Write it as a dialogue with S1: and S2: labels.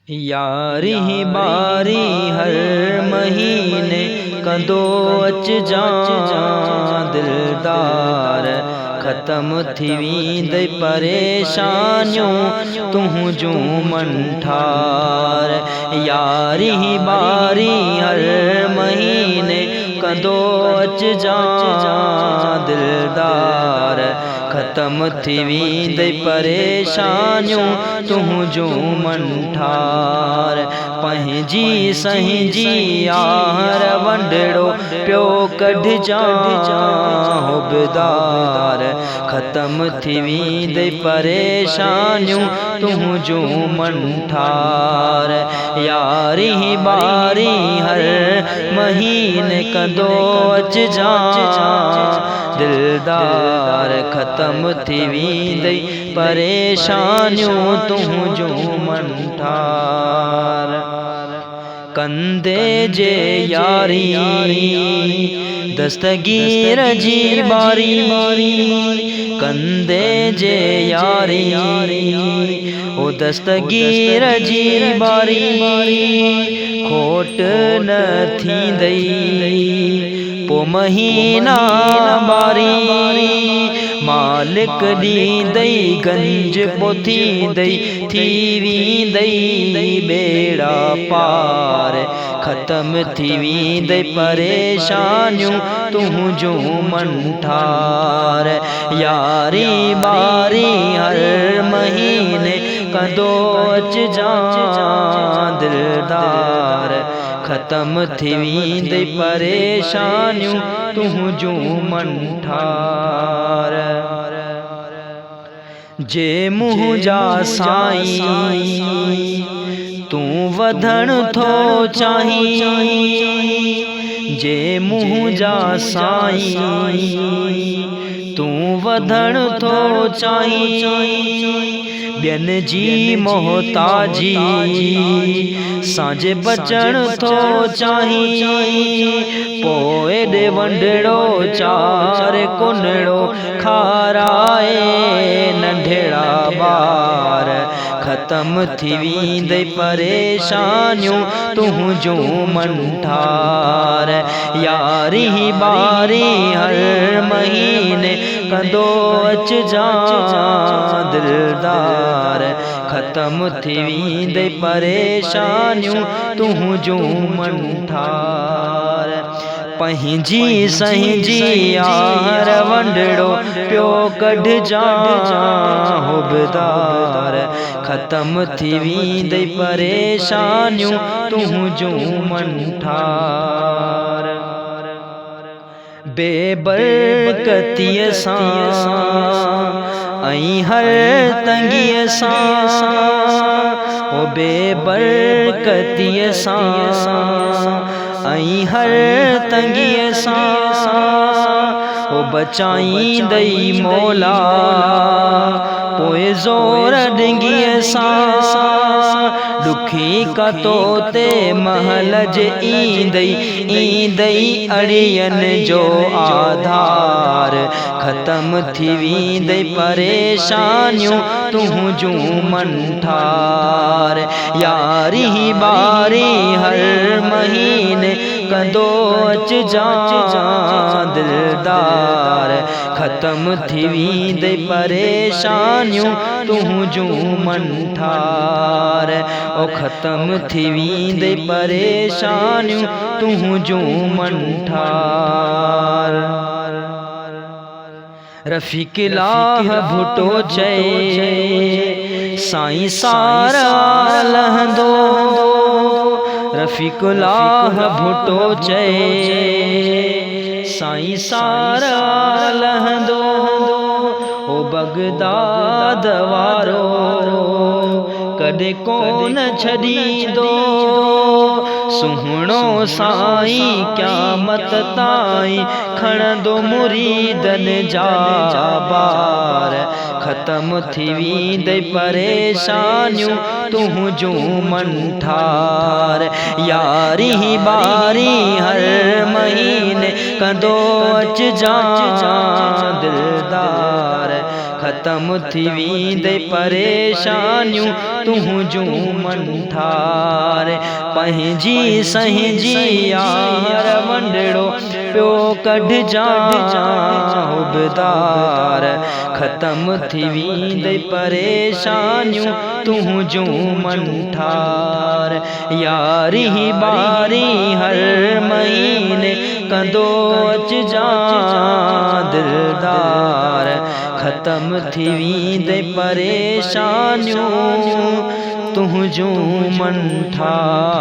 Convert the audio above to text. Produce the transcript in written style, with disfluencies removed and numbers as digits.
S1: यारी बारी हर महीने कंदो अच जा दिलदार ख़त्म थी वेंदे परेशानियूं तुंहिंजूं मंठार। यारी बारी हर महीने कंदो अच जा दिलदार ख़त्म थी वेंदे परेशानियूं तुंहिंजूं मंठार। पंहिंजी संहिंजी यार वंडड़ो पियो कढिजां हुबदार ख़त्म थी वेंदे परेशानियूं तुंहिंजूं मंठार। यारी बारी हर महीने कंदो अच जा दिलदार ख़त्म थी वेंदे परेशानियूं तुंहिंजूं मंठार। कंदे जे यारी दस्तगीर जी बारी कंदे जे यारी ओ दस्तगीर जी बारी खोट न थींदई पो महीना बारी मालिक ॾींदई गंज पो थींदई थी वेंदई बेड़ा पार ख़त्म थी वेंदे परेशानियूं तुंहिंजूं मंठार। यारी बारी हर महीने कंदो अच जा दिलदार ख़त्म थी वेंदे परेशानियूं तुंहिंजूं मंठार। जे मुंहिंजा साईं तूं वधण थो चाहीं जे मुंहिंजा साईं तूं वधण थो चाहीं ॿियनि जी मोहताजी सां बचण थो चाहीं पोइ ॾे वंडड़ो चार कुनड़ो खाराए नंढड़ा ॿार ख़त्म थी वेंदे परेशानियूं तुंहिंजूं मंठार। यारी बारी हर महीने कंदो अच जा दिलदार ख़त्म थी वेंदे परेशानियूं तुंहिंजूं मंठार। पंहिंजी संहिंजी यार वंडड़ो पियो कढिजां हुबदार ख़त्म थी वेंदे परेशानियूं तुंहिंजूं मंठार। बेबरकतीअ सां ऐं हर तंगीअ सां ओ बेबरकतीअ सां ऐं हर तंगीअ सां ओ बचाईंदई मौला पोइ ज़ोर डिंगीअ सां दुखी कतो ते महल जे ईंदई अड़ियनि जो आधार ख़त्म थी वेंदे परेशानियूं तुंहिंजूं मंठार। यारी बारी हर महीने कंदो अच जा दिलदार ख़त्म थी वेंदे परेशानियूं तुंहिंजूं मंठार। ओ ख़त्म थी वेंदे परेशानियूं तुंहिंजूं मंठार। रफ़ीक़ लाह भुटो चए साईं सारा लहंदो रफ़ीक़ लाह भुटो चए साईं सारा लहंदो ओ बगदाद वारो कॾहिं कोन छॾींदो सुहिणो साईं क़यामत ताईं खणंदो मुरीदनि जा बार ख़त्म थी वेंदे परेशानियूं तुंहिंजूं मंठार। यारी बारी हर महीने कंदो अच जा दिलदार ख़त्म थी वेंदे परेशानियूं तुंहिंजूं मंठार पंहिंजी संहिंजी यार वंडड़ो पियो कढजा उबदार ख़त्म थी वेंदे परेशानियूं तुंहिंजूं मंठार यारी बारी हर महीने कंदो अचजा दिलदार ख़त्म थी वेंदे परेशानियूं तुंहिंजूं मंठार।